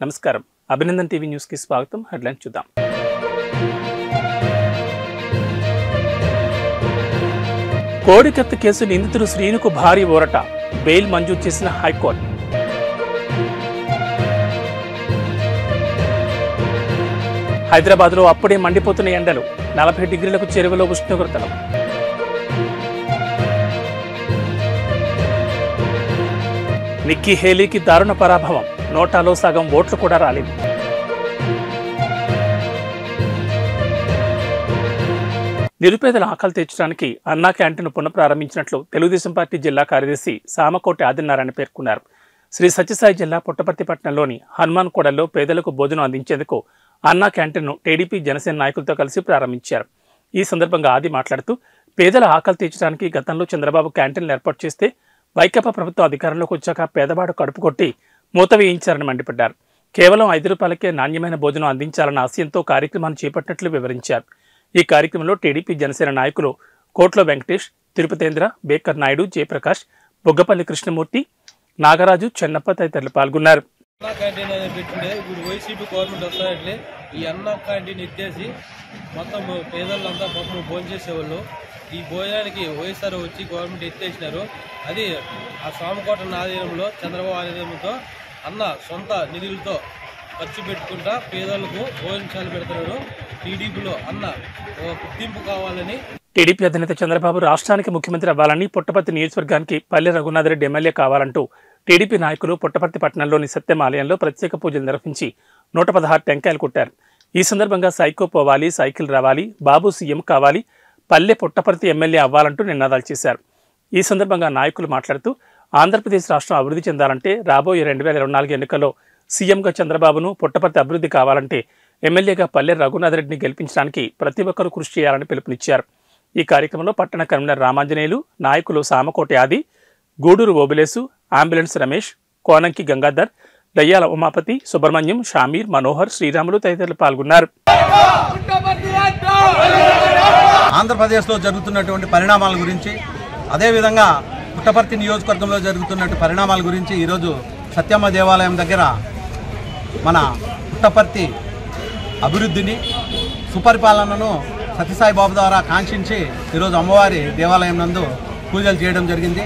నమస్కారం. Abhinandan TV news కి స్వాగతం. హెడ్లైన్స్ చూద్దాం. కోడికత్తి కేసు నిందితుడు శ్రీనుకు భారీ ఊరట, బెయిల్ మంజూరు చేసిన హైకోర్టు. హైదరాబాద్లో అప్పుడే మండిపోతున్న ఎండలు, 40 డిగ్రీలకు చేరువలో ఉష్ణోగ్రతలు. నిక్కీ హేలీకి దారుణ పరాభవం, నోటాలో సగం ఓట్లు కూడా రాలేదు. నిరుపేదల ఆకలి తీర్చడానికి అన్నా క్యాంటీన్ పునఃప్రారంభించినట్లు తెలుగుదేశం పార్టీ జిల్లా కార్యదర్శి సామకోటి ఆదినారాయణ పేర్కొన్నారు. శ్రీ సత్యసాయి జిల్లా పుట్టపర్తి పట్టణంలోని హనుమాన్ కూడల్లో పేదలకు భోజనం అందించేందుకు అన్నా క్యాంటీన్ను టీడీపీ జనసేన నాయకులతో కలిసి ప్రారంభించారు. ఈ సందర్భంగా ఆది మాట్లాడుతూ, పేదల ఆకలి తీర్చడానికి గతంలో చంద్రబాబు క్యాంటీన్లు ఏర్పాటు చేస్తే వైకాపా ప్రభుత్వం అధికారంలోకి వచ్చాక పేదవాడు కడుపు కొట్టి మూత వేయించారని మండిపడ్డారు. కేవలం 5 రూపాయలకే నాణ్యమైన భోజనం అందించాలన్న ఆశయంతో కార్యక్రమాన్ని చేపట్టినట్లు వివరించారు. ఈ కార్యక్రమంలో టీడీపీ జనసేన నాయకులు కోట్ల వెంకటేష్, తిరుపతేంద్ర, బేకర్ నాయుడు, జయప్రకాష్, బొగ్గపల్లి కృష్ణమూర్తి, నాగరాజు, చెన్నప్ప తదితరులు పాల్గొన్నారు. అన్నా క్యాంటీన్ అనేది పెట్టిండే ఇప్పుడు వైసీపీ గవర్నమెంట్ వస్తాయంటే ఈ అన్నా క్యాంటీన్ ఎత్తేసి మొత్తం పేదలంతా మొత్తం భోజనం చేసేవాళ్ళు. ఈ భోజనానికి వైఎస్ఆర్ వచ్చి గవర్నమెంట్ ఎత్తేసినారు. అది ఆ సామకోట ఆధీనంలో చంద్రబాబు ఆధీనంతో అన్న సొంత నిధులతో ఖర్చు పెట్టుకుంటా పేదలకు భోజనశాల పెడుతున్నారు. టీడీపీలో అన్న గుర్తింపు కావాలని టీడీపీ అధినేత చంద్రబాబు రాష్ట్రానికి ముఖ్యమంత్రి అవ్వాలని, పుట్టపర్తి నియోజకవర్గానికి పల్లె రఘునాథ్ రెడ్డి ఎమ్మెల్యే కావాలంటూ టీడీపీ నాయకులు పుట్టపర్తి పట్టణంలోని సత్యం ఆలయంలో ప్రత్యేక పూజలు నిర్వహించి 116 టెంకాయలు కొట్టారు. ఈ సందర్భంగా సైకో పోవాలి, సైకిల్ రావాలి, బాబు సీఎం కావాలి, పల్లె పుట్టపర్తి ఎమ్మెల్యే అవ్వాలంటూ నినాదాలు చేశారు. ఈ సందర్భంగా నాయకులు మాట్లాడుతూ, ఆంధ్రప్రదేశ్ రాష్ట్రం అభివృద్ధి చెందాలంటే రాబోయే 2024 ఎన్నికల్లో సీఎంగా చంద్రబాబును, పుట్టపర్తి అభివృద్ధి కావాలంటే ఎమ్మెల్యేగా పల్లె రఘునాథ్ రెడ్డిని గెలిపించడానికి ప్రతి ఒక్కరూ కృషి చేయాలని పిలుపునిచ్చారు. ఈ కార్యక్రమంలో పట్టణ కన్వీనర్ రామాంజనేయులు, నాయకులు సామకోటి ఆది, గూడూరు ఓబులేసు, అంబులెన్స్ రమేష్, కోనంకి గంగాధర్, దయ్యాల ఉమాపతి, సుబ్రహ్మణ్యం, షామీర్, మనోహర్, శ్రీరాములు తదితరులు పాల్గొన్నారు. ఆంధ్రప్రదేశ్లో జరుగుతున్నటువంటి పరిణామాల గురించి, అదేవిధంగా పుట్టపర్తి నియోజకవర్గంలో జరుగుతున్నటువంటి పరిణామాల గురించి ఈరోజు సత్యమ్మ దేవాలయం దగ్గర మన పుట్టపర్తి అభివృద్ధిని, సుపరిపాలనను సత్యసాయి బాబు ద్వారా కాంక్షించి ఈరోజు అమ్మవారి దేవాలయం నందు పూజలు చేయడం జరిగింది.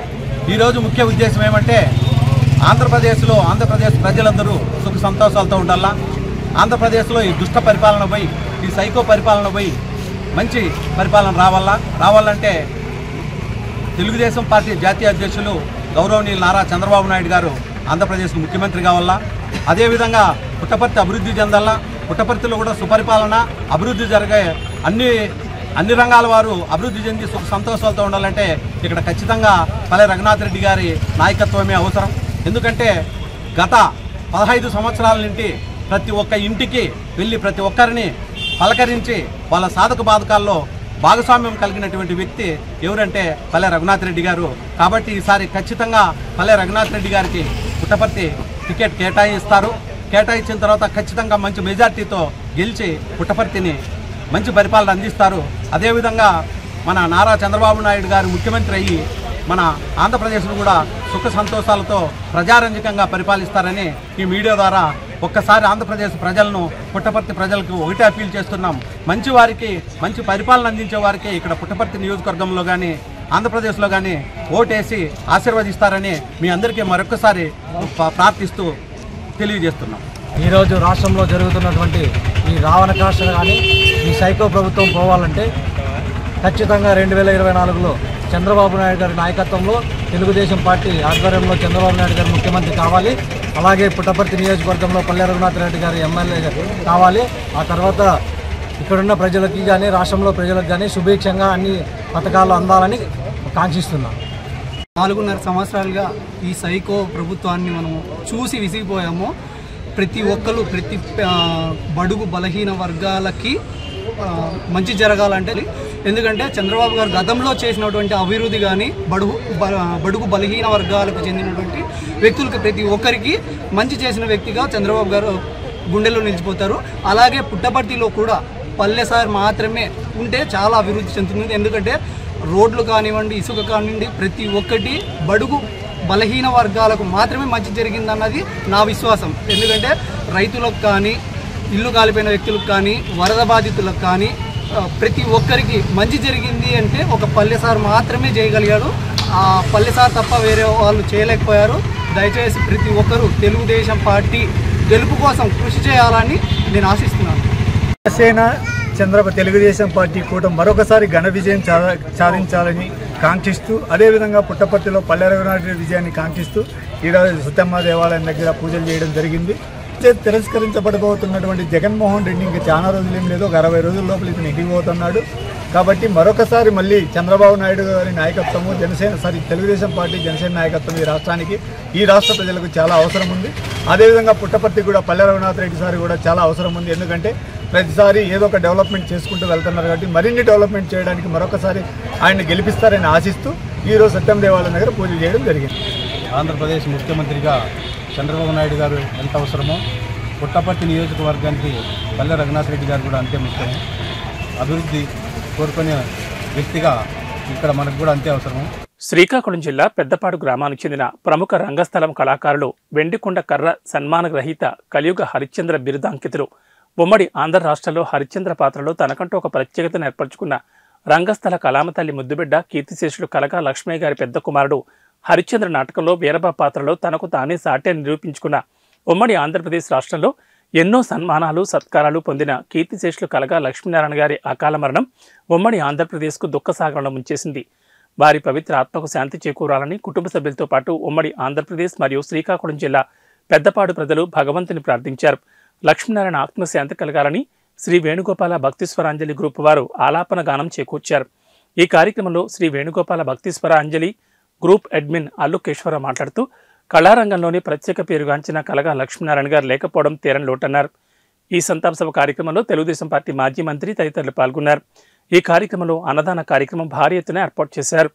ఈరోజు ముఖ్య ఉద్దేశం ఏమంటే, ఆంధ్రప్రదేశ్ ప్రజలందరూ సుఖ సంతోషాలతో ఉండాలా. ఆంధ్రప్రదేశ్లో ఈ దుష్ట పరిపాలన పోయి, ఈ సైకో పరిపాలన పోయి మంచి పరిపాలన రావాలంటే తెలుగుదేశం పార్టీ జాతీయ అధ్యక్షులు గౌరవనీయులు నారా చంద్రబాబు నాయుడు గారు ఆంధ్రప్రదేశ్కు ముఖ్యమంత్రి కావాలా. అదేవిధంగా పుట్టపర్తి అభివృద్ధి చెందాలా. పుట్టపర్తిలో కూడా సుపరిపాలన, అభివృద్ధి జరిగే అన్ని రంగాల వారు అభివృద్ధి చెంది సుఖ సంతోషాలతో ఉండాలంటే ఇక్కడ ఖచ్చితంగా పల్లె రఘునాథ్ రెడ్డి గారి నాయకత్వమే అవసరం. ఎందుకంటే గత 15 సంవత్సరాల నుండి ప్రతి ఒక్క ఇంటికి వెళ్ళి ప్రతి ఒక్కరిని పలకరించి వాళ్ళ సాధక బాధకాల్లో భాగస్వామ్యం కలిగినటువంటి వ్యక్తి ఎవరంటే పల్లె రఘునాథ్ రెడ్డి గారు. కాబట్టి ఈసారి ఖచ్చితంగా పల్లె రఘునాథ్ రెడ్డి గారికి పుట్టపర్తి టికెట్ కేటాయించిన తర్వాత ఖచ్చితంగా మంచి మెజార్టీతో గెలిచి పుట్టపర్తిని మంచి పరిపాలన అందిస్తారు. అదేవిధంగా మన నారా చంద్రబాబు నాయుడు గారు ముఖ్యమంత్రి అయ్యి మన ఆంధ్రప్రదేశ్ను కూడా సుఖ సంతోషాలతో ప్రజారంజకంగా పరిపాలిస్తారని ఈ మీడియా ద్వారా ఒక్కసారి ఆంధ్రప్రదేశ్ ప్రజలను, పుట్టపర్తి ప్రజలకు ఒకటే అప్పీల్ చేస్తున్నాం. మంచి వారికి, మంచి పరిపాలన అందించే వారికి ఇక్కడ పుట్టపర్తి నియోజకవర్గంలో కానీ ఆంధ్రప్రదేశ్లో కానీ ఓటేసి ఆశీర్వదిస్తారని మీ అందరికీ మరొకసారి ప్రార్థిస్తూ తెలియజేస్తున్నాం. ఈరోజు రాష్ట్రంలో జరుగుతున్నటువంటి ఈ రావణకాష్ట కానీ, ఈ సైకో ప్రభుత్వం పోవాలంటే ఖచ్చితంగా 2024లో చంద్రబాబు నాయుడు గారి నాయకత్వంలో తెలుగుదేశం పార్టీ ఆధ్వర్యంలో చంద్రబాబు నాయుడు గారు ముఖ్యమంత్రి కావాలి. అలాగే పుట్టపర్తి నియోజకవర్గంలో పల్లె రఘునాథ్ రెడ్డి గారి ఎమ్మెల్యే కావాలి. ఆ తర్వాత ఇక్కడున్న ప్రజలకి కానీ, రాష్ట్రంలో ప్రజలకు కానీ సుభిక్షంగా అన్ని పథకాలు అందాలని కాంక్షిస్తున్నాం. 4.5 సంవత్సరాలుగా ఈ సైకో ప్రభుత్వాన్ని మనము చూసి విసిగిపోయాము. ప్రతి ఒక్కరు, ప్రతి బడుగు బలహీన వర్గాలకి మంచి జరగాలంటే, ఎందుకంటే చంద్రబాబు గారు గతంలో చేసినటువంటి అభివృద్ధి కానీ బడుగు బలహీన వర్గాలకు చెందినటువంటి వ్యక్తులకు ప్రతి ఒక్కరికి మంచి చేసిన వ్యక్తిగా చంద్రబాబు గారు గుండెల్లో నిలిచిపోతారు. అలాగే పుట్టపర్తిలో కూడా పల్లెసారి మాత్రమే ఉంటే చాలా అభివృద్ధి చెందుతుంది. ఎందుకంటే రోడ్లు కానివ్వండి, ఇసుక కానివ్వండి, ప్రతి ఒక్కటి బడుగు బలహీన వర్గాలకు మాత్రమే మంచి జరిగిందన్నది నా విశ్వాసం. ఎందుకంటే రైతులకు కానీ, ఇల్లు కాలిపోయిన వ్యక్తులకు కానీ, వరద బాధితులకు కానీ ప్రతి ఒక్కరికి మంచి జరిగింది అంటే ఒక పల్లెసార్ మాత్రమే చేయగలిగాడు. ఆ పల్లెసార్ తప్ప వేరే వాళ్ళు చేయలేకపోయారు. దయచేసి ప్రతి ఒక్కరూ తెలుగుదేశం పార్టీ గెలుపు కోసం కృషి చేయాలని నేను ఆశిస్తున్నాను. జనసేన తెలుగుదేశం పార్టీ కూడా మరొకసారి ఘన విజయం సాధించాలని కాంక్షిస్తూ, అదేవిధంగా పుట్టపర్తిలో పల్లె రఘునాథరెడ్డి విజయాన్ని కాంక్షిస్తూ ఈరోజు సుత్తమ్మ దేవాలయం దగ్గర పూజలు చేయడం జరిగింది. తిరస్కరించబడబోతున్నటువంటి జగన్మోహన్ రెడ్డి ఇంకా చాలా రోజులు ఏం లేదు, ఒక 60 రోజుల లోపల ఇతను ఎగిరిపోతున్నాడు. కాబట్టి మరొకసారి మళ్ళీ చంద్రబాబు నాయుడు గారి నాయకత్వము, తెలుగుదేశం పార్టీ జనసేన నాయకత్వం ఈ రాష్ట్రానికి, ఈ రాష్ట్ర ప్రజలకు చాలా అవసరం ఉంది. అదేవిధంగా పుట్టపర్తి కూడా పల్లె రఘునాథరెడ్డి సార్ కూడా చాలా అవసరం ఉంది. ఎందుకంటే ప్రతిసారి ఏదో ఒక డెవలప్మెంట్ చేసుకుంటూ వెళ్తున్నారు కాబట్టి మరిన్ని డెవలప్మెంట్ చేయడానికి మరొకసారి ఆయన గెలిపిస్తారని ఆశిస్తూ ఈరోజు సత్యం దేవాలయం దగ్గర పూజలు చేయడం జరిగింది. ఆంధ్రప్రదేశ్ ముఖ్యమంత్రిగా చంద్రబాబు నాయుడు గారు ఎంత అవసరమో పుట్టపర్తి నియోజకవర్గానికి పల్లె రఘునాథరెడ్డి గారు కూడా అంతే ముఖ్యం. అభివృద్ధి కోరుకునే వ్యక్తిగా ఇక్కడ మనకు కూడా అంతే అవసరము. శ్రీకాకుళం జిల్లా పెద్దపాడు గ్రామానికి చెందిన ప్రముఖ రంగస్థలం కళాకారులు వెండికొండ కర్ర సన్మాన గ్రహీత కలియుగ హరిశ్చంద్ర బిరుదాంకితులు ఉమ్మడి ఆంధ్ర రాష్ట్రంలో హరిశ్చంద్ర పాత్రలో తనకంటూ ఒక ప్రత్యేకతను ఏర్పరచుకున్న రంగస్థల కళామతల్లి ముద్దుబిడ్డ కీర్తిశేషుడు కలగా లక్ష్మయ్య గారి పెద్ద కుమారుడు హరిశ్చంద్ర నాటకంలో వీరబా పాత్రలో తనకు తానే సాటి అని నిరూపించుకున్న ఉమ్మడి ఆంధ్రప్రదేశ్ రాష్ట్రంలో ఎన్నో సన్మానాలు సత్కారాలు పొందిన కీర్తిశేషులు కలగా లక్ష్మీనారాయణ గారి అకాల మరణం ఉమ్మడి ఆంధ్రప్రదేశ్కు దుఃఖసాగరంలో ముంచేసింది. వారి పవిత్ర ఆత్మకు శాంతి చేకూరాలని కుటుంబ సభ్యులతో పాటు ఉమ్మడి ఆంధ్రప్రదేశ్ మరియు శ్రీకాకుళం జిల్లా పెద్దపాడు ప్రజలు భగవంతుని ప్రార్థించారు. లక్ష్మీనారాయణ ఆత్మశాంతి కలగాలని శ్రీ వేణుగోపాల భక్తిస్వరాంజలి గ్రూప్ వారు ఆలాపన గానం చేకూర్చారు. ఈ కార్యక్రమంలో శ్రీ వేణుగోపాల భక్తిస్వరాంజలి గ్రూప్ అడ్మిన్ అల్లుకేశ్వర మాట్లాడుతూ కళారంగంలోని ప్రత్యేక పేరుగాంచిన కలగా లక్ష్మీనారాయణ గారు లేకపోవడం తీరని లోటన్నారు. ఈ సంతాప సభ కార్యక్రమంలో తెలుగుదేశం పార్టీ మాజీ మంత్రి తదితరులు పాల్గొన్నారు. ఈ కార్యక్రమంలో అన్నదాన కార్యక్రమం భారీ ఎత్తున ఏర్పాటు చేశారు.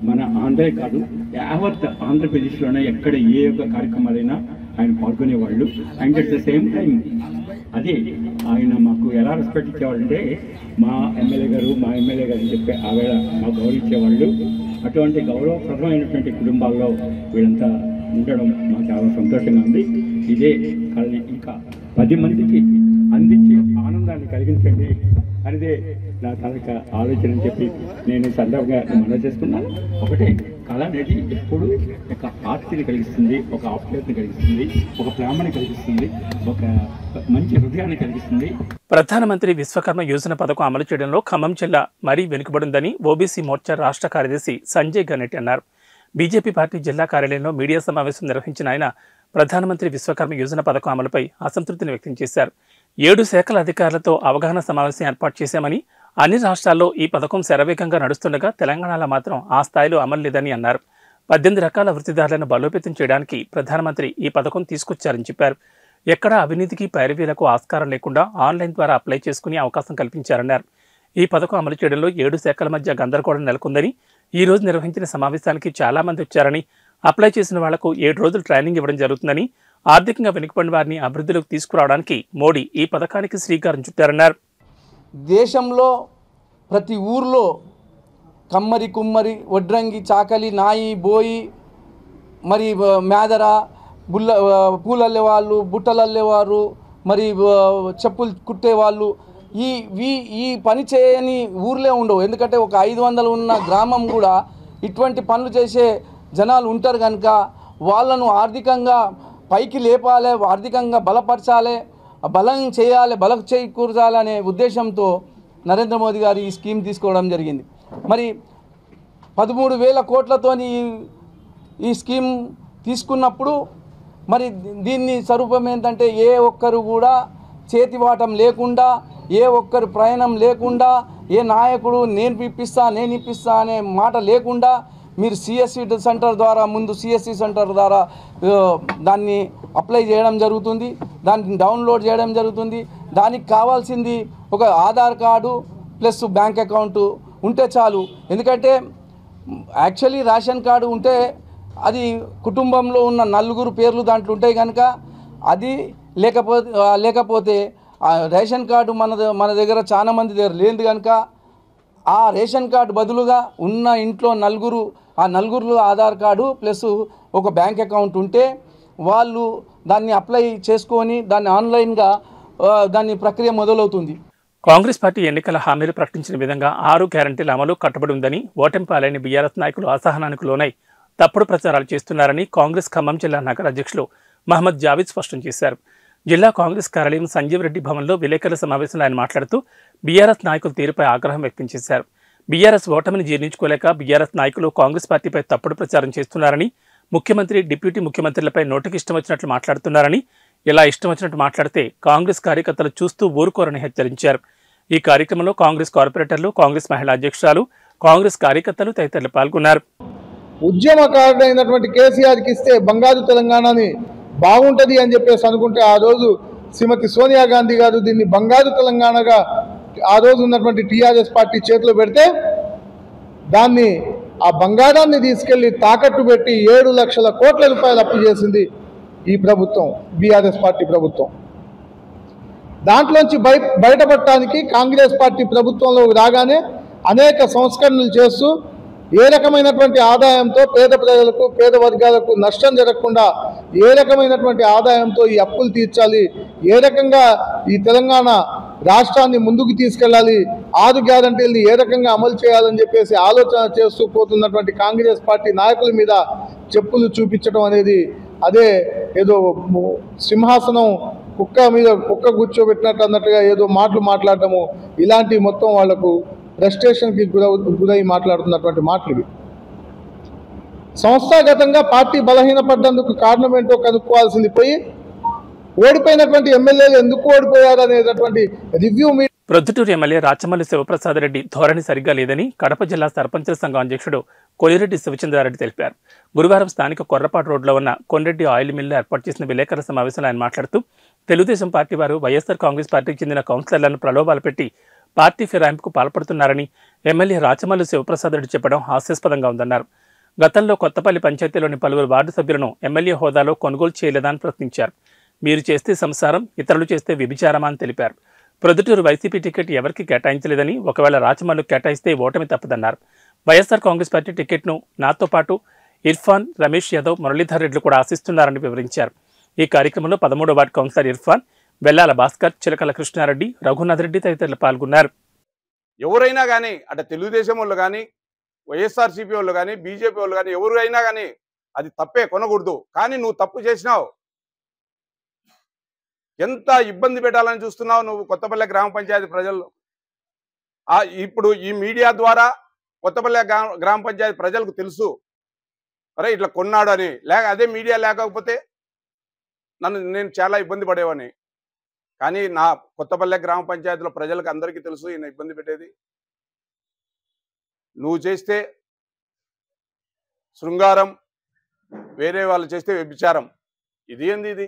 మన ఆంధ్రే కాదు, యావత్ ఆంధ్రప్రదేశ్లోనే ఎక్కడ ఏ ఒక్క కార్యక్రమాలైనా ఆయన పాల్గొనేవాళ్ళు. And at the same time అదే ఆయన మాకు ఎలా రెస్పెక్ట్ ఇచ్చేవాళ్ళంటే మా ఎమ్మెల్యే గారు అని చెప్పి ఆవిడ మాకు గౌరవించేవాళ్ళు. అటువంటి గౌరవప్రదమైనటువంటి కుటుంబాల్లో వీళ్ళంతా ఉండడం మాకు చాలా సంతోషంగా ఉంది. ఇదే కళని ఇంకా 10 మందికి అందించి ఆనందాన్ని కలిగించండి అనేదే నా తనక ఆలోచన అని చెప్పి నేను ఈ సందర్భంగా మనం చేసుకున్నాను. ఒకటే కళ అనేది ఎప్పుడు ఒక ఆర్తిని కలిగిస్తుంది, ఒక ఆప్యాయతని కలిగిస్తుంది, ఒక ప్రేమని కలిగిస్తుంది, ఒక మంచి హృదయాన్ని కలిగిస్తుంది. ప్రధానమంత్రి విశ్వకర్మ యోజన పథకం అమలు చేయడంలో ఖమ్మం జిల్లా మరీ వెనుకబడిందని ఓబీసీ మోర్చా రాష్ట్ర కార్యదర్శి సంజయ్ గన్నెట్టి అన్నారు. బీజేపీ పార్టీ జిల్లా కార్యాలయంలో మీడియా సమావేశం నిర్వహించిన ఆయన ప్రధానమంత్రి విశ్వకర్మ యోజన పథకం అమలుపై అసంతృప్తిని వ్యక్తం చేశారు. 7 శాఖల అధికారులతో అవగాహన సమావేశం ఏర్పాటు చేశామని, అన్ని రాష్ట్రాల్లో ఈ పథకం శరవేగంగా నడుస్తుండగా తెలంగాణలో మాత్రం ఆ స్థాయిలో అమలు లేదని అన్నారు. 18 రకాల వృత్తిదారులను బలోపేతం చేయడానికి ప్రధానమంత్రి ఈ పథకం తీసుకొచ్చారని చెప్పారు. ఎక్కడా అవినీతికి పైరవీలకు ఆస్కారం లేకుండా ఆన్లైన్ ద్వారా అప్లై చేసుకునే అవకాశం కల్పించారన్నారు. ఈ పథకం అమలు చేయడంలో 7 శాఖల మధ్య గందరగోళం నెలకొందని, ఈ రోజు నిర్వహించిన సమావేశానికి చాలా మంది వచ్చారని, అప్లై చేసిన వాళ్లకు 7 రోజులు ట్రైనింగ్ ఇవ్వడం జరుగుతుందని, ఆర్థికంగా వెనుకబడిన వారిని అభివృద్ధిలోకి తీసుకురావడానికి మోడీ ఈ పథకానికి శ్రీకారం చుట్టారన్నారు. దేశంలో ప్రతి ఊర్లో కమ్మరి, కుమ్మరి, వడ్రంగి, చాకలి, నాయి, బోయి, మరి మేదర, పూలల్లే వాళ్ళు, బుట్టలల్లేవారు, మరి చెప్పులు కుట్టేవాళ్ళు, ఈ పని చేయని ఊర్లే ఉండవు. ఎందుకంటే ఒక 500 ఉన్న గ్రామం కూడా ఇటువంటి పనులు చేసే జనాలు ఉంటారు కనుక వాళ్ళను ఆర్థికంగా పైకి లేపాలి, ఆర్థికంగా బలపరచాలి, బలం చేయాలి, బలం చేకూర్చాలనే ఉద్దేశంతో నరేంద్ర మోదీ గారు ఈ స్కీమ్ తీసుకోవడం జరిగింది. మరి 13,000 కోట్లతోని ఈ స్కీమ్ తీసుకున్నప్పుడు మరి దీన్ని స్వరూపం ఏంటంటే ఏ ఒక్కరు కూడా చేతివాటం లేకుండా, ఏ ఒక్కరు ప్రయాణం లేకుండా, ఏ నాయకుడు నేను ఇప్పిస్తా అనే మాట లేకుండా మీరు సిఎస్సి సెంటర్ ద్వారా ముందు సిఎస్సి సెంటర్ ద్వారా దాన్ని అప్లై చేయడం జరుగుతుంది, దాన్ని డౌన్లోడ్ చేయడం జరుగుతుంది. దానికి కావాల్సింది ఒక Aadhaar card plus bank account ఉంటే చాలు. ఎందుకంటే యాక్చువల్లీ రేషన్ కార్డు ఉంటే అది కుటుంబంలో ఉన్న 4 పేర్లు దాంట్లో ఉంటాయి కనుక అది లేకపోతే రేషన్ కార్డు మన దగ్గర చాలా మంది దగ్గర లేదు కనుక ఆ రేషన్ కార్డు బదులుగా ఉన్న ఇంట్లో 4 ఆ నలుగురిలో ఆధార్ కార్డు ప్లస్ ఒక బ్యాంక్ అకౌంట్ ఉంటే వాళ్ళు దాన్ని అప్లై చేసుకొని దాన్ని ఆన్లైన్గా దాని ప్రక్రియ మొదలవుతుంది. కాంగ్రెస్ పార్టీ ఎన్నికల హామీలు ప్రకటించిన విధంగా 6 గ్యారంటీల అమలు కట్టుబడి ఉందని, ఓటమి పాలైన బీఆర్ఎస్ నాయకులు అసహనానికి లోనై తప్పుడు ప్రచారాలు చేస్తున్నారని కాంగ్రెస్ ఖమ్మం జిల్లా నగర అధ్యక్షులు మహమ్మద్ జావేద్ స్పష్టం చేశారు. జిల్లా కాంగ్రెస్ కార్యాలయం సంజీవ్ రెడ్డి భవన్లో విలేకరుల సమావేశంలో ఆయన మాట్లాడుతూ బీఆర్ఎస్ నాయకుల తీరుపై ఆగ్రహం వ్యక్తం చేశారు. బీఆర్ఎస్ ఓటమిని జీర్ణించుకోలేక బీఆర్ఎస్ నాయకులు కాంగ్రెస్ పార్టీపై తప్పుడు ప్రచారం చేస్తున్నారని, ముఖ్యమంత్రి, డిప్యూటీ ముఖ్యమంత్రులపై నోటికి ఇష్టం వచ్చినట్లు మాట్లాడుతున్నారని, ఇలా ఇష్టం వచ్చినట్టు మాట్లాడితే కాంగ్రెస్ కార్యకర్తలు చూస్తూ ఊరుకోరని హెచ్చరించారు. ఈ కార్యక్రమంలో కాంగ్రెస్ కార్పొరేటర్లు, కాంగ్రెస్ మహిళా అధ్యక్షురాలు, కాంగ్రెస్ కార్యకర్తలు తదితరులు పాల్గొన్నారు. ఉద్యమకారుడైనటువంటి కేసీఆర్కి ఇస్తే బంగారు తెలంగాణని బాగుంటుంది అని చెప్పేసి అనుకుంటే ఆ రోజు శ్రీమతి సోనియా గాంధీ గారు దీన్ని బంగారు తెలంగాణగా ఆ రోజు ఉన్నటువంటి టీఆర్ఎస్ పార్టీ చేతిలో పెడితే దాన్ని ఆ బంగారాన్ని తీసుకెళ్లి తాకట్టు పెట్టి 7 లక్షల కోట్ల రూపాయలు అప్పు చేసింది ఈ ప్రభుత్వం, బీఆర్ఎస్ పార్టీ ప్రభుత్వం. దాంట్లోంచి బయటపడటానికి కాంగ్రెస్ పార్టీ ప్రభుత్వంలో రాగానే అనేక సంస్కరణలు చేస్తూ ఏ రకమైనటువంటి ఆదాయంతో పేద ప్రజలకు, పేద వర్గాలకు నష్టం జరగకుండా ఏ రకమైనటువంటి ఆదాయంతో ఈ అప్పులు తీర్చాలి, ఏ రకంగా ఈ తెలంగాణ రాష్ట్రాన్ని ముందుకు తీసుకెళ్ళాలి, 6 గ్యారంటీలని ఏ రకంగా అమలు చేయాలని చెప్పేసి ఆలోచన చేస్తూ పోతున్నటువంటి కాంగ్రెస్ పార్టీ నాయకుల మీద చెప్పులు చూపించడం అనేది అదే ఏదో సింహాసనం కుక్క కూర్చోబెట్టినట్టు అన్నట్టుగా ఏదో మాటలు మాట్లాడటము, ఇలాంటి మొత్తం వాళ్లకు ఫ్రస్ట్రేషన్కి గురై మాట్లాడుతున్నటువంటి మాటలు. సంస్థాగతంగా పార్టీ బలహీనపడ్డందుకు కారణం ఏంటో కనుక్కోవాల్సింది పోయి ఓడిపోయినటువంటి ఎమ్మెల్యేలు ఎందుకు ఓడిపోయారు అనేటటువంటి రివ్యూ ప్రొద్దుటూరు ఎమ్మెల్యే రాచమల్లి శివప్రసాద్ రెడ్డి ధోరణి సరిగ్గా లేదని కడప జిల్లా సర్పంచుల సంఘం అధ్యక్షుడు కొలిరెడ్డి శివచంద్రారెడ్డి తెలిపారు. గురువారం స్థానిక కొర్రపాటు రోడ్లో ఉన్న కొండ్రెడ్డి ఆయిల్ మిల్లు ఏర్పాటు చేసిన విలేకరుల సమావేశంలో ఆయన మాట్లాడుతూ తెలుగుదేశం పార్టీ వారు వైఎస్ఆర్ కాంగ్రెస్ పార్టీకి చెందిన కౌన్సిలర్లను ప్రలోభాలు పెట్టి పార్టీ ఫిరాయింపుకు పాల్పడుతున్నారని ఎమ్మెల్యే రాచమల్లి శివప్రసాద్ రెడ్డి చెప్పడం హాస్యాస్పదంగా ఉందన్నారు. గతంలో కొత్తపల్లి పంచాయతీలోని పలువురు వార్డు సభ్యులను ఎమ్మెల్యే హోదాలో కొనుగోలు చేయలేదా అని ప్రశ్నించారు. మీరు చేస్తే సంసారం, ఇతరులు చేస్తే వ్యభిచారమా అని తెలిపారు. ప్రొద్దుటూరు వైసీపీ టికెట్ ఎవరికి కేటాయించలేదని, ఒకవేళ రాచమల్లు కేటాయిస్తే ఓటమి తప్పదన్నారు. వైఎస్ఆర్ కాంగ్రెస్ పార్టీ టికెట్ను నాతో పాటు ఇర్ఫాన్, రమేష్ యాదవ్, మురళీధర్ రెడ్లు కూడా ఆశిస్తున్నారని వివరించారు. ఈ కార్యక్రమంలో 13వ వార్డు కౌన్సిలర్ ఇర్ఫాన్, వెల్లాల భాస్కర్, చిలకల కృష్ణారెడ్డి, రఘునాథ్ రెడ్డి తదితరులు పాల్గొన్నారు. ఎవరైనా కానీ అంటే తెలుగుదేశం వాళ్ళు కానీ, వైఎస్ఆర్సీపీ వాళ్ళు కానీ, బీజేపీ వాళ్ళు కానీ ఎవరైనా కానీ అది తప్పే, కొనకూడదు. కానీ నువ్వు తప్పు చేసినావు, ఎంత ఇబ్బంది పెట్టాలని చూస్తున్నావు నువ్వు కొత్తపల్లె గ్రామ పంచాయతీ ప్రజలు. ఇప్పుడు ఈ మీడియా ద్వారా కొత్తపల్లె గ్రామ పంచాయతీ ప్రజలకు తెలుసు, అరే ఇట్లా కొన్నాడు అని. అదే మీడియా లేకపోతే నేను చాలా ఇబ్బంది పడేవాడిని. కానీ నా కొత్తపల్లె గ్రామ పంచాయతీలో ప్రజలకు అందరికీ తెలుసు ఈయన ఇబ్బంది పెట్టేది. నువ్వు చేస్తే శృంగారం, వేరే వాళ్ళు చేస్తే వ్యభిచారం. ఇది ఏంది? ఇది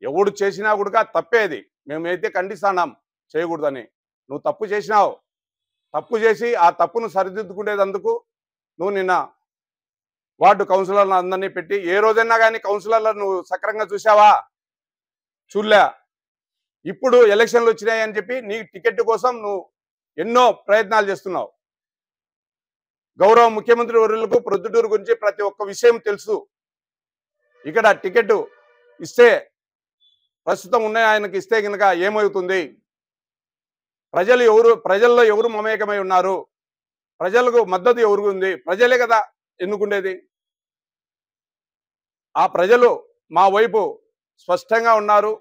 ఎవడు చేసినా కూడా తప్పేది. మేమైతే ఖండిస్తున్నాం చేయకూడదని. నువ్వు తప్పు చేసినావు, తప్పు చేసి ఆ తప్పును సరిదిద్దుకునేందుకు నువ్వు నిన్న వార్డు కౌన్సిలర్లను అందరినీ పెట్టి ఏ రోజైనా కానీ కౌన్సిలర్లను నువ్వు సక్రంగా చూసావా? చూడలే. ఇప్పుడు ఎలక్షన్లు వచ్చినాయని చెప్పి నీ టికెట్ కోసం నువ్వు ఎన్నో ప్రయత్నాలు చేస్తున్నావు. గౌరవ ముఖ్యమంత్రి వర్యులకు ప్రొద్దుటూరు గురించి ప్రతి ఒక్క విషయం తెలుసు. ఇక్కడ టికెట్ ఇస్తే ప్రస్తుతం ఉన్న ఆయనకి ఇస్తే కనుక ఏమవుతుంది, ప్రజల్లో ఎవరు మమేకమై ఉన్నారు, ప్రజలకు మద్దతు ఎవరు ఉంది, ప్రజలే కదా ఎన్నుకుండేది. ఆ ప్రజలు మా వైపు స్పష్టంగా ఉన్నారు.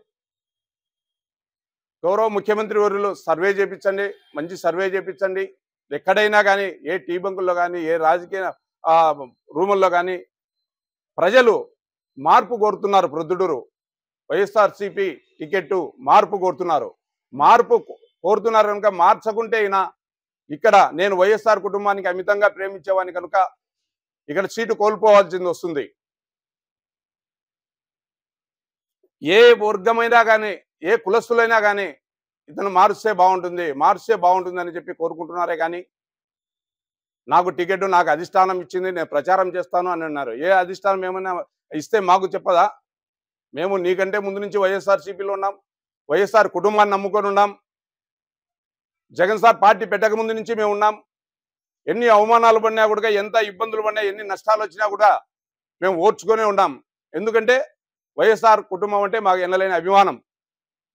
గౌరవ ముఖ్యమంత్రి వర్యులు సర్వే చేయించండి, మంచి సర్వే చేయించండి. ఎక్కడైనా కానీ ఏ టీ బంకుల్లో కానీ ఏ రాజకీయ రూముల్లో కానీ ప్రజలు మార్పు కోరుతున్నారు. ప్రొద్దుటూరు వైఎస్ఆర్సీపీ టికెట్ మార్పు కోరుతున్నారు. మార్పు కోరుతున్నారు కనుక మార్చకుంటే ఇక్కడ నేను వైఎస్ఆర్ కుటుంబానికి అమితంగా ప్రేమించేవాని కనుక ఇక్కడ సీటు కోల్పోవాల్సింది వస్తుంది. ఏ వర్గమైనా కానీ ఏ కులస్తులైనా కానీ ఇతను మారుస్తే బాగుంటుంది అని చెప్పి కోరుకుంటున్నారే కానీ నాకు టికెట్ నాకు అధిష్టానం ఇచ్చింది, నేను ప్రచారం చేస్తాను అని అన్నారు. ఏ అధిష్టానం ఏమైనా ఇస్తే మాకు చెప్పదా? మేము నీకంటే ముందు నుంచి వైఎస్ఆర్సీపీలో ఉన్నాం, వైఎస్ఆర్ కుటుంబాన్ని నమ్ముకొని ఉన్నాం. జగన్ సార్ పార్టీ పెట్టక ముందు నుంచి మేము ఉన్నాం. ఎన్ని అవమానాలు పడినా కూడా, ఎంత ఇబ్బందులు పడినా, ఎన్ని నష్టాలు వచ్చినా కూడా మేము ఓర్చుకొని ఉన్నాం. ఎందుకంటే వైఎస్ఆర్ కుటుంబం అంటే మాకు ఎన్నలేని అభిమానం.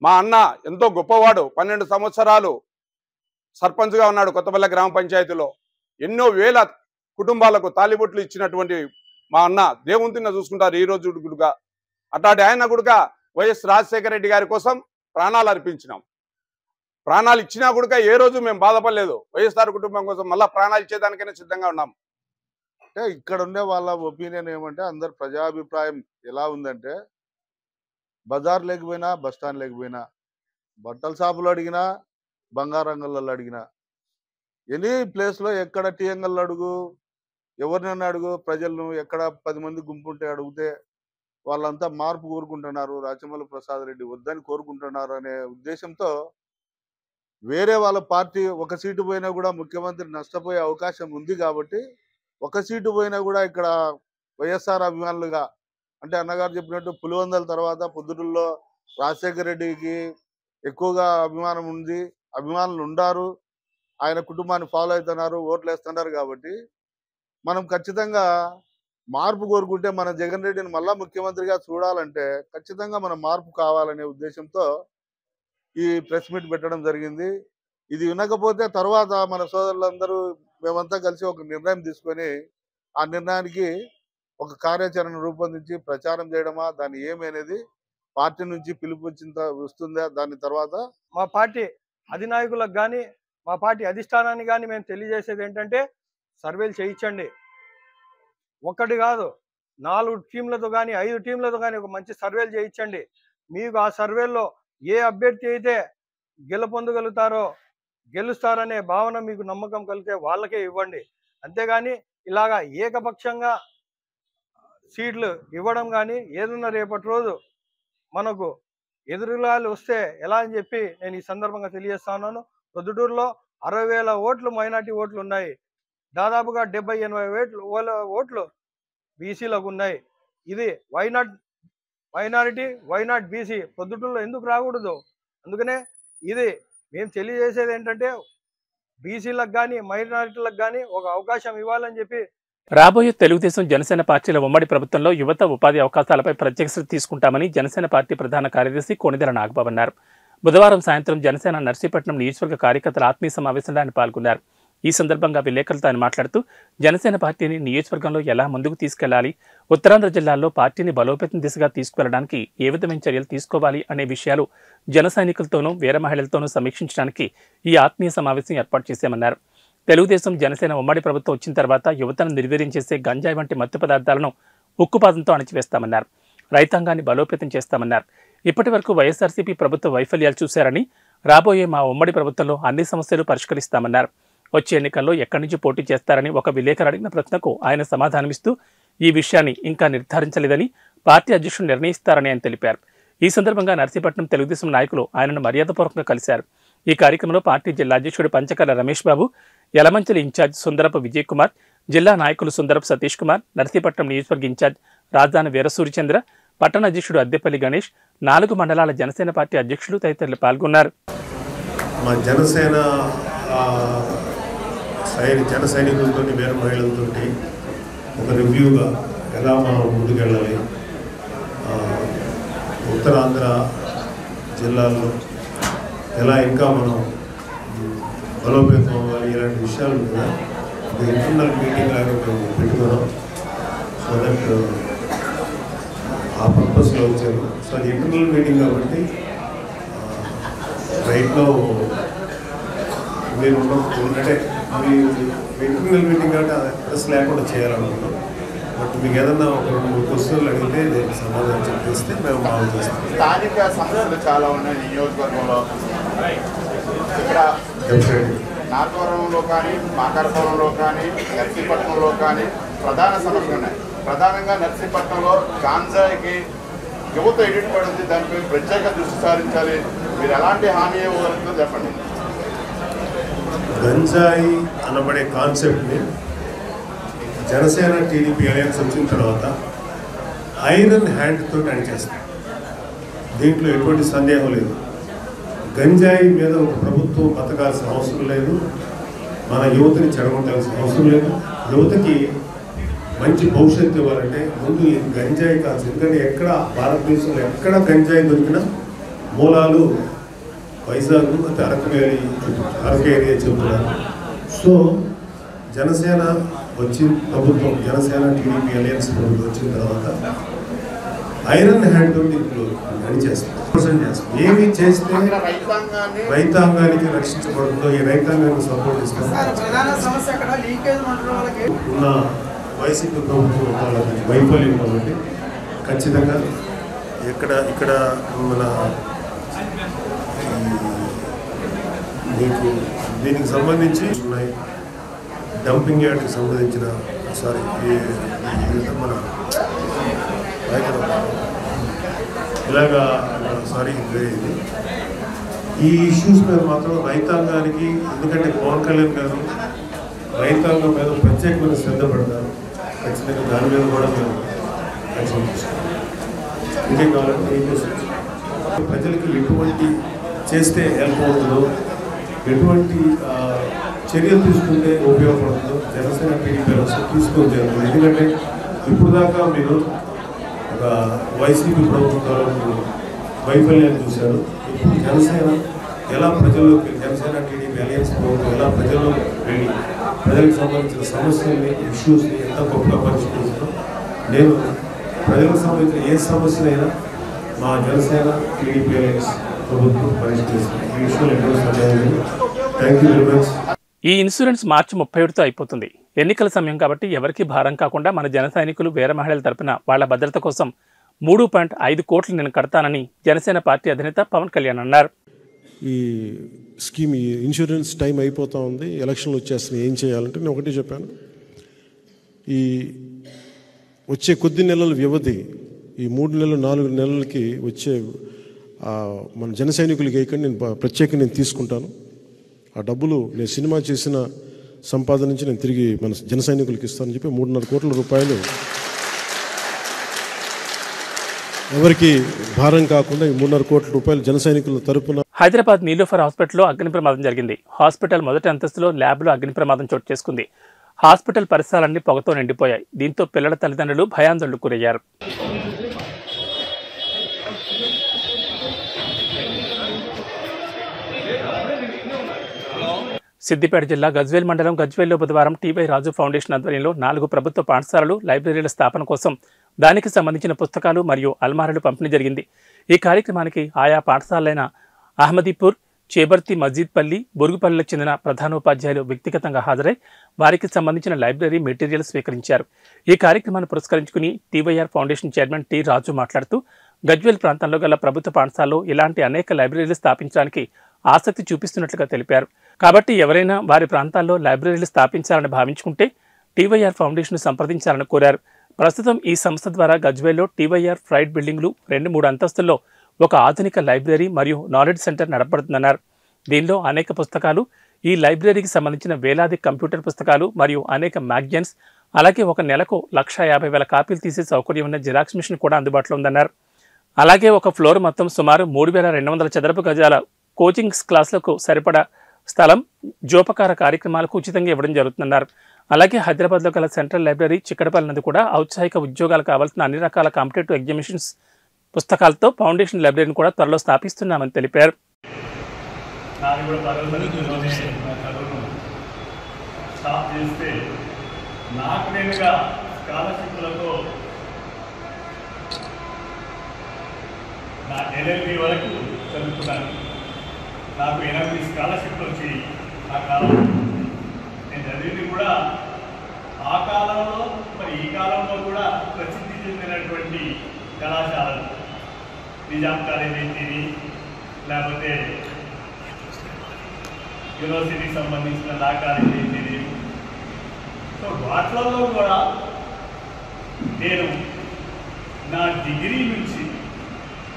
మా అన్న ఎంతో గొప్పవాడు. 12 సంవత్సరాలు సర్పంచ్గా ఉన్నాడు కొత్తపల్లె గ్రామ పంచాయతీలో. ఎన్నో వేల కుటుంబాలకు తాలిబొట్లు ఇచ్చినటువంటి మా అన్న దేవుని చూసుకుంటారు ఈ రోజు గుడుగా. అట్లాంటి ఆయన కూడా వైఎస్ రాజశేఖర రెడ్డి గారి కోసం ప్రాణాలు అర్పించినాం. ప్రాణాలు ఇచ్చినా కూడా ఏ రోజు మేము బాధపడలేదు. వైఎస్ఆర్ కుటుంబం కోసం మళ్ళీ ప్రాణాలు ఇచ్చేదానికైనా సిద్ధంగా ఉన్నాం. అంటే ఇక్కడ ఉండే వాళ్ళ ఒపీనియన్ ఏమంటే, అందరు ప్రజాభిప్రాయం ఎలా ఉందంటే, బజార్ లేకపోయినా, బస్ స్టాండ్ లేకపోయినా, బట్టల షాపులు అడిగినా, బంగారంగల్లో అడిగినా, ఎనీ ప్లేస్లో ఎక్కడ టీ అంగల్లో అడుగు, ఎవరినైనా అడుగు, ప్రజలను ఎక్కడ 10 మంది గుంపుంటే అడిగితే వాళ్ళంతా మార్పు కోరుకుంటున్నారు, రాచమల్లి ప్రసాద్ రెడ్డి వద్దని కోరుకుంటున్నారు అనే ఉద్దేశంతో వేరే వాళ్ళ పార్టీ ఒక సీటు పోయినా కూడా ముఖ్యమంత్రి నష్టపోయే అవకాశం ఉంది. కాబట్టి ఒక సీటు పోయినా కూడా ఇక్కడ వైఎస్ఆర్ అభిమానులుగా, అంటే అన్నగారు చెప్పినట్టు పులివెందుల తర్వాత పొద్దుటూరులో రాజశేఖర రెడ్డికి ఎక్కువగా అభిమానం ఉంది, అభిమానులు ఉండారు, ఆయన కుటుంబాన్ని ఫాలో అవుతున్నారు, ఓట్లు వేస్తున్నారు. కాబట్టి మనం ఖచ్చితంగా మార్పు కోరుకుంటే, మన జగన్ రెడ్డిని మళ్ళా ముఖ్యమంత్రిగా చూడాలంటే ఖచ్చితంగా మన మార్పు కావాలనే ఉద్దేశంతో ఈ ప్రెస్ మీట్ పెట్టడం జరిగింది. ఇది వినకపోతే తర్వాత మన సోదరులందరూ మేమంతా కలిసి ఒక నిర్ణయం తీసుకొని ఆ నిర్ణయానికి ఒక కార్యాచరణ రూపొందించి ప్రచారం చేయడమా, దాన్ని ఏమనేది పార్టీ నుంచి పిలుపు వస్తుందా, దాని తర్వాత మా పార్టీ అధినాయకులకు కానీ, మా పార్టీ అధిష్టానాన్ని కానీ మేము తెలియజేసేది ఏంటంటే, సర్వేలు చేయించండి. ఒక్కటి కాదు, 4 టీంలతో కానీ 5 టీంలతో కానీ ఒక మంచి సర్వేలు చేయించండి. మీకు ఆ సర్వేల్లో ఏ అభ్యర్థి అయితే గెలుపొందగలుగుతారో, గెలుస్తారనే భావన మీకు నమ్మకం కలిగితే వాళ్ళకే ఇవ్వండి. అంతేగాని ఇలాగా ఏకపక్షంగా సీట్లు ఇవ్వడం కానీ, ఏదన్నా రేపటి రోజు మనకు ఎదురులాలు వస్తే ఎలా అని చెప్పి నేను ఈ సందర్భంగా తెలియజేస్తా ఉన్నాను. ప్రొద్దుటూరులో 60,000 ఓట్లు మైనార్టీ ఓట్లు ఉన్నాయి. దాదాపుగా 70-80 ఓట్లు బీసీలకు ఉన్నాయి. ఇది మైనారిటీ, వైనాట్ బీసీ ప్రొద్దుటూరులో ఎందుకు రాకూడదు? అందుకనే ఇది మేము తెలియజేసేది ఏంటంటే, బీసీలకు కానీ మైనారిటీలకు కానీ ఒక అవకాశం ఇవ్వాలని చెప్పి. రాబోయే తెలుగుదేశం జనసేన పార్టీల ఉమ్మడి ప్రభుత్వంలో యువత ఉపాధి అవకాశాలపై ప్రత్యేక శ్రద్ధ తీసుకుంటామని జనసేన పార్టీ ప్రధాన కార్యదర్శి కొణిదెల నాగబాబు అన్నారు. బుధవారం సాయంత్రం జనసేన నర్సీపట్నం నియోజకవర్గ కార్యకర్తల ఆత్మీయ సమావేశంలో ఆయన పాల్గొన్నారు. ఈ సందర్భంగా విలేకరులతో ఆయన మాట్లాడుతూ, జనసేన పార్టీని నియోజకవర్గంలో ఎలా ముందుకు తీసుకెళ్లాలి, ఉత్తరాంధ్ర జిల్లాల్లో పార్టీని బలోపేతం దిశగా తీసుకువెళ్లడానికి ఏ విధమైన చర్యలు తీసుకోవాలి అనే విషయాలు జన సైనికులతోనూ వీర మహిళలతోనూ సమీక్షించడానికి ఈ ఆత్మీయ సమావేశం ఏర్పాటు చేశామన్నారు. తెలుగుదేశం జనసేన ఉమ్మడి ప్రభుత్వం వచ్చిన తర్వాత యువతను నిర్వీర్యం చేసే గంజాయి వంటి మత్తు పదార్థాలను ఉక్కుపాదంతో అణచివేస్తామన్నారు. రైతాంగాన్ని బలోపేతం చేస్తామన్నారు. ఇప్పటి వరకు వైఎస్ఆర్సీపీ ప్రభుత్వ వైఫల్యాలు చూశారని, రాబోయే మా ఉమ్మడి ప్రభుత్వంలో అన్ని సమస్యలు పరిష్కరిస్తామన్నారు. వచ్చే ఎన్నికల్లో ఎక్కడి నుంచి పోటీ చేస్తారని ఒక విలేకరు అడిగిన ప్రశ్నకు ఆయన సమాధానమిస్తూ, ఈ విషయాన్ని ఇంకా నిర్ధారించలేదని పార్టీ అధ్యక్షుడు నిర్ణయిస్తారని ఆయన తెలిపారు. ఈ సందర్భంగా నర్సీపట్నం తెలుగుదేశం నాయకులు ఆయనను మర్యాదపూర్వకంగా కలిశారు. ఈ కార్యక్రమంలో పార్టీ జిల్లా అధ్యక్షుడు పంచకర్ల రమేష్ బాబు, యలమంచిలి ఇన్ఛార్జ్ సుందరపు విజయ్ కుమార్, జిల్లా నాయకులు సుందరపు సతీష్ కుమార్, నర్సీపట్నం నియోజకవర్గ ఇన్ఛార్జ్ రాజధాని వీరసూరిచంద్ర, పట్టణ అధ్యక్షుడు అద్దెపల్లి గణేష్, 4 మండలాల జనసేన పార్టీ అధ్యక్షులు తదితరులు పాల్గొన్నారు. మా జనసేన జన సైనికులతో వీర మహిళలతో ఒక రివ్యూగా ఎలా మనం ముందుకెళ్ళాలి, ఉత్తరాంధ్ర జిల్లాల్లో ఎలా ఇంకా మనం బలోపేతం అవ్వాలి, ఇలాంటి విషయాలు కూడా ఒక ఇంటర్నల్ మీటింగ్ లాగా మేము పెట్టుకున్నాం. సో దట్ ఆ పర్పస్లో వచ్చారు. సో అది ఇంటర్నల్ మీటింగ్ కాబట్టి రైట్లో మీరు అంటే మీ ఇంటర్నల్ మీటింగ్ అంటే ప్రెస్ లేకుండా చేయాలనుకుంటాం. బట్ మీకు ఏదన్నా ఒక 2-3 క్వశ్చన్లు అడిగితే దీనికి సమాధానం చెప్పేస్తే మేము బాగు చేస్తాం. స్థానిక సమస్యలు చాలా ఉన్నాయి నియోజకవర్గంలో. ఇక్కడ నాగవరంలో కానీ, మాకారపురంలో కానీ, నర్సీపట్నంలో కానీ ప్రధాన సమస్యలు ఉన్నాయి. ప్రధానంగా నర్సీపట్నంలో గాంజాయికి యువత ఎడిట్పడింది, దానిపై ప్రత్యేక దృష్టి సారించాలి. మీరు ఎలాంటి హామీ ఇవ్వగలుగుతుందో చెప్పండి. గంజాయి అనబడే కాన్సెప్ట్ని జనసేన టీడీపీ అలయన్స్ వచ్చిన తర్వాత ఐరన్ హ్యాండ్తో అణిచేస్తాం. దీంట్లో ఎటువంటి సందేహం లేదు. గంజాయి మీద ఒక ప్రభుత్వం బతకాల్సిన అవసరం లేదు. మన యువతని చెడగొట్టాల్సిన అవసరం లేదు. యువతకి మంచి భవిష్యత్తు ఇవ్వాలంటే ముందు ఈ గంజాయి కాల్సి, ఎందుకంటే ఎక్కడ భారతదేశంలో ఎక్కడ గంజాయి దొరికినా మూలాలు వైజాగ్, అరకు ఏరియా చెబుతున్నారు. సో జనసేన వచ్చిన ప్రభుత్వం, జనసేన టీడీపీ అలయన్స్ ప్రభుత్వం వచ్చిన తర్వాత ఐరన్ హ్యాండ్ తోటి ఇప్పుడు చేస్తాం. ఏమి చేస్తే రైతాంగానికి రక్షించబడుతుందో, ఈ రైతాంగానికి సపోర్ట్ ఇస్తాం. ఉన్న వైసీపీ ప్రభుత్వం వాళ్ళకి వైఫల్యం కాబట్టి ఖచ్చితంగా ఇక్కడ మన మీకు దీనికి సంబంధించి ఉన్నాయి. డంపింగ్ యార్డ్కి సంబంధించిన మన ఇలాగా ఈ ఇష్యూస్ మీద మాత్రం రైతాంగానికి, ఎందుకంటే పవన్ కళ్యాణ్ గారు రైతాంగం మీద ప్రత్యేకమైన శ్రద్ధ పడతారు. ఖచ్చితంగా దాని మీద కూడా మేము యాక్షన్ తీసుకుంటాం. ఇంకేం కావాలంటే ప్రజలకి ఎటువంటి చేస్తే హెల్ప్ అవుతుందో, ఎటువంటి చర్యలు తీసుకుంటే ఉపయోగపడుతుందో జనసేన టీడీపీ తీసుకోవడం జరుగుతుంది. ఎందుకంటే ఇప్పుడు దాకా మీరు ఒక వైసీపీ ప్రభుత్వాలకు వైఫల్యాన్ని చూశారు. ఇప్పుడు జనసేన ఎలా ప్రజల్లోకి, జనసేన టీడీపీ అలయన్స్ ప్రభుత్వం ఎలా ప్రజల్లోకి వెళ్ళి ప్రజలకు సంబంధించిన సమస్యల్ని, ఇష్యూస్ని ఎంత గొప్పగా పరిష్కరిస్తుందో, నేను ప్రజలకు సంబంధించిన ఏ సమస్యనైనా మా జనసేన టీడీపీ అలయన్స్ ప్రభుత్వం పరిష్కరిస్తుంది. ఈ విషయంలో ఎన్నో సందేహం లేదు. Thank you very much. ఈ ఇన్సూరెన్స్ మార్చి 31తో అయిపోతుంది. ఎన్నికల సమయం కాబట్టి ఎవరికి భారం కాకుండా మన జన సైనికులు, వీర మహిళల తరపున వాళ్ల భద్రత కోసం 3.5 కోట్లు నేను కడతానని జనసేన పార్టీ అధినేత పవన్ కళ్యాణ్ అన్నారు. ఈ స్కీమ్, ఈ ఇన్సూరెన్స్ టైం అయిపోతూ ఉంది, ఎలక్షన్లు వచ్చేస్తున్నాయి, ఏం చేయాలంటే నేను ఒకటే చెప్పాను. ఈ వచ్చే కొద్ది నెలల వ్యవధి, ఈ 3 నెలలు 4 నెలలకి వచ్చే మన జన సైనికులకి వేయకుండా నేను ప్రత్యేకంగా నేను తీసుకుంటాను. ఆ డబ్బులు నేను సినిమా చేసిన సంపాదన నుంచి నేను తిరిగి మన జన సైనికులకి ఇస్తానని చెప్పి 3.5 కోట్ల రూపాయలు ఎవరికి భారం కాకుండా ఈ 3.5 కోట్ల రూపాయలు జన సైనికుల తరపున. హైదరాబాద్ నీలోఫర్ హాస్పిటల్లో అగ్ని ప్రమాదం జరిగింది. హాస్పిటల్ మొదటి అంతస్తులో ల్యాబ్లో అగ్ని ప్రమాదం చోటు చేసుకుంది. హాస్పిటల్ పరిసరాలన్నీ పొగతో నిండిపోయాయి. దీంతో పిల్లల తల్లిదండ్రులు భయాందోళనకు గురయ్యారు. సిద్దిపేట జిల్లా గజ్వేల్ మండలం గజ్వేల్లో బుధవారం టీవై రాజు ఫౌండేషన్ ఆధ్వర్యంలో 4 ప్రభుత్వ పాఠశాలలు, లైబ్రరీల స్థాపన కోసం దానికి సంబంధించిన పుస్తకాలు మరియు అల్మారాలు పంపిణీ జరిగింది. ఈ కార్యక్రమానికి ఆయా పాఠశాలలైన అహ్మదీపూర్, చేబర్తి, మస్జిద్పల్లి, బొరుగుపల్లికి చెందిన ప్రధానోపాధ్యాయులు వ్యక్తిగతంగా హాజరై వారికి సంబంధించిన లైబ్రరీ మెటీరియల్ స్వీకరించారు. ఈ కార్యక్రమాన్ని పురస్కరించుకుని టీవైఆర్ ఫౌండేషన్ చైర్మన్ టి రాజు మాట్లాడుతూ గజ్వేల్ ప్రాంతంలో గల ప్రభుత్వ పాఠశాలలో ఇలాంటి అనేక లైబ్రరీలు స్థాపించడానికి ఆసక్తి చూపిస్తున్నట్లుగా తెలిపారు. కాబట్టి ఎవరైనా వారి ప్రాంతాల్లో లైబ్రరీలు స్థాపించాలని భావించుకుంటే టీవైఆర్ ఫౌండేషన్ సంప్రదించాలని కోరారు. ప్రస్తుతం ఈ సంస్థ ద్వారా గజ్వేల్లో టీవైఆర్ ఫ్రైడ్ బిల్డింగ్లు 2-3 అంతస్తుల్లో ఒక ఆధునిక లైబ్రరీ మరియు నాలెడ్జ్ సెంటర్ నడపడుతుందన్నారు. దీనిలో అనేక పుస్తకాలు, ఈ లైబ్రరీకి సంబంధించిన వేలాది కంప్యూటర్ పుస్తకాలు మరియు అనేక మ్యాగజైన్స్, అలాగే ఒక నెలకు 150,000 కాపీలు తీసే సౌకర్యం ఉన్న జిరాక్స్ మిషన్ కూడా అందుబాటులో ఉందన్నారు. అలాగే ఒక ఫ్లోర్ మొత్తం సుమారు 3,200 చదరపు గజాల కోచింగ్ క్లాసులకు సరిపడా స్థలం జోపకార కార్యక్రమాలకు ఉచితంగా ఇవ్వడం జరుగుతుందన్నారు. అలాగే హైదరాబాద్లో గల సెంట్రల్ లైబ్రరీ చిక్కడపల్లి నందు కూడా ఔత్సాహిక ఉద్యోగాలు కావాల్సిన అన్ని రకాల కాంపిటేటివ్ ఎగ్జామినేషన్స్ పుస్తకాలతో ఫౌండేషన్ లైబ్రరీని కూడా త్వరలో స్థాపిస్తున్నామని తెలిపారు. నాకు 8 స్కాలర్షిప్లు వచ్చి ఆ కాలంలో నేను చదివింది కూడా ఆ కాలంలో, మరి ఈ కాలంలో కూడా ప్రసిద్ధి చెందినటువంటి కళాశాలలు, నిజాం కాలేజ్ అయితేవి, లేకపోతే యూనివర్సిటీకి సంబంధించిన లా కాలేజ్ అయితేవి. సో వాటిలలో కూడా నేను నా డిగ్రీ నుంచి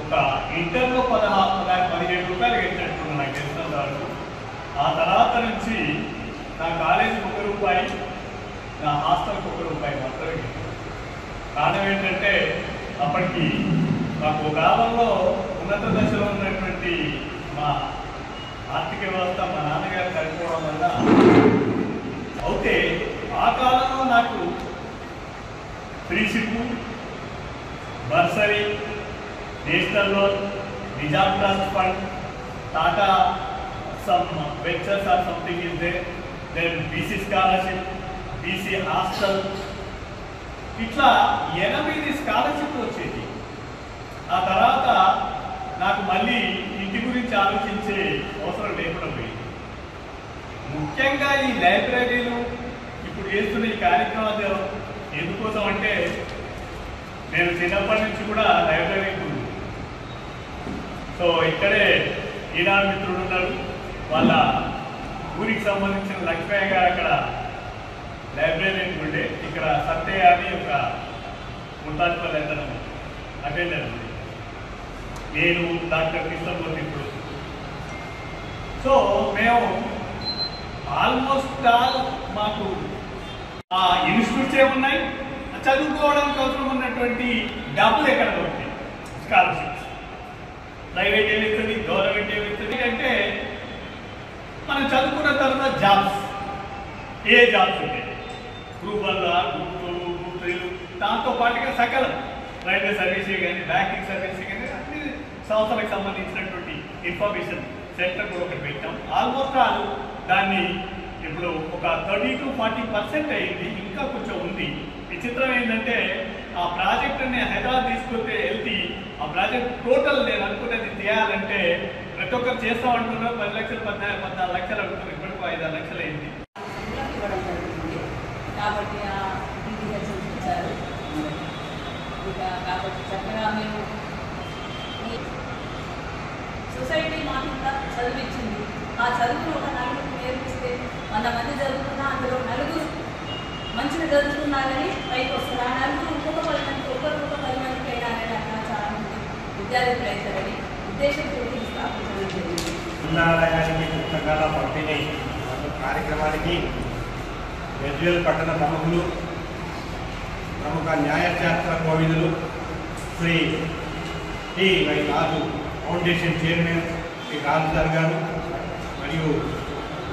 ఒక ఇంటర్లో 17 రూపాయలు కట్టినట్టున్నా నాకు తెలిసినంత వరకు. ఆ తర్వాత నుంచి నా కాలేజీకి 1 రూపాయి, నా హాస్టల్కి 1 రూపాయి మాత్రమే. కారణం ఏంటంటే అప్పటికి మాకు కాలంలో ఉన్నత దశలో ఉన్నటువంటి మా ఆర్థిక వ్యవస్థ మా నాన్నగారు చనిపోవడం వల్ల bursary, national loan, Nizam trust fund, Tata some ventures or something is there, then BC scholarship, BC hostel, ఇట్లా 8 స్కాలర్షిప్ వచ్చేది. ఆ తర్వాత నాకు మళ్ళీ ఇంటి గురించి ఆలోచించే అవసరం లేకుండా పోయింది. ముఖ్యంగా ఈ లైబ్రరీలు ఇప్పుడు చేస్తున్న ఈ కార్యక్రమాలు ఎందుకోసం అంటే నేను చిన్నప్పటి నుంచి కూడా లైబ్రరీకి సో ఇక్కడే ఈనాడు మిత్రుడు ఉన్నారు, వాళ్ళ ఊరికి సంబంధించిన లక్ష్మయ్య గారు అక్కడ లైబ్రరీ ఉండే, ఇక్కడ సత్యయ్య అని ఒక ముల్తాజ్పల్లి అతను అటెండర్ ఉంది, నేను డాక్టర్ కృష్ణమూర్తి ఇప్పుడు. సో మేము ఆల్మోస్ట్ ఆల్ మాకు ఆ ఇన్స్టిట్యూట్స్ ఏమున్నాయి, చదువుకోవడానికి అవసరం ఉన్నటువంటి డబ్బులు ఎక్కడ దొరుకుతాయి, స్కాలర్షిప్స్ ప్రైవేట్ ఏమిస్తుంది, గవర్నమెంట్ ఏమిస్తుంది అంటే మనం చదువుకున్న తర్వాత జాబ్స్, ఏ జాబ్స్ ఉంటాయి, గ్రూప్ 1, గ్రూప్ 2, గ్రూప్ 3, దాంతో పాటుగా సకలం రైల్వే సర్వీసే కానీ బ్యాంకింగ్ సర్వీసే కానీ అన్ని సంస్థలకు సంబంధించినటువంటి ఇన్ఫర్మేషన్ సెంటర్ కూడా ఒకటి పెట్టాం. ఆల్మోస్ట్ ఆల్ దాన్ని ఇప్పుడు ఒక 30 to 40% అయింది, ఇంకా కొంచెం ఉంది. విచిత్రం ఏంటంటే ఆ ప్రాజెక్ట్ని హైదరాబాద్ తీసుకొస్తే వెళ్తే ఆ ప్రాజెక్ట్ టోటల్ నేను అనుకున్నది చేయాలంటే ప్రతి ఒక్కరు చేస్తామంటున్నారు, 10 లక్షలు 14 లక్షలు అనుకున్నారు, ఇప్పటికీ 5-6 లక్షలు అయింది. కాబట్టి చూపించారు. కాబట్టి చక్కగా మేము సొసైటీ మాకు ఇంకా చదివించింది. ఆ చదువును ఒక నలుగురికి నేర్పిస్తే 100 మంది చదువుతున్నా అందులో నలుగురు మంచిగా చదువుతున్నారని పైకి వస్తారు. ఆ నలుగురు ఇంకొక 10 మందికి, ఒకరికొక 10 మందికి అయినా అనేది అక్కడ చాలా మంది విద్యార్థులు అవుతారని ఉద్దేశంతో స్థాపించడం జరిగింది. జిల్లాలయానికి పుస్తకాల పంపిణీ కార్యక్రమానికి గజ్వేల్ పట్టణ ప్రముఖులు, ప్రముఖ న్యాయశాస్త్ర కోవిదులు Shri T Y Raju foundation chairman Shri Raju sir గారు మరియు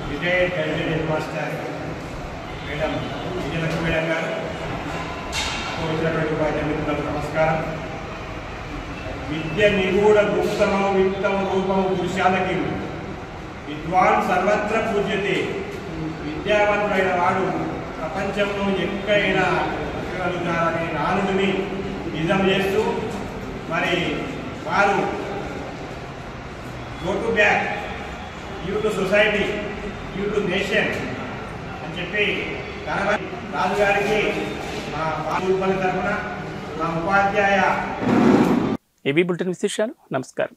retired guided head master madam Vijayalakshmi madam గారు, వచ్చినటువంటి ఉపాధ్యాయ మిత్రులకు నమస్కారం. విద్య నిగూఢ గుప్తమో విత్తమ రూపము పురుషాలకి విద్వాన్ సర్వత్ర పూజ్యతే. విద్యావంతుడైన వాడు ప్రపంచంలో ఎక్కడైనా బతకగలుగుతారనే నానుడిని నిజం చేస్తూ మరి వారు go to back you to society, you to nation అని చెప్పి రాజుగారికి మా బాలుపల్లి తరఫున మా ఉపాధ్యాయ ఏబీ బులెటిన్ విశేషాలు. నమస్కారం.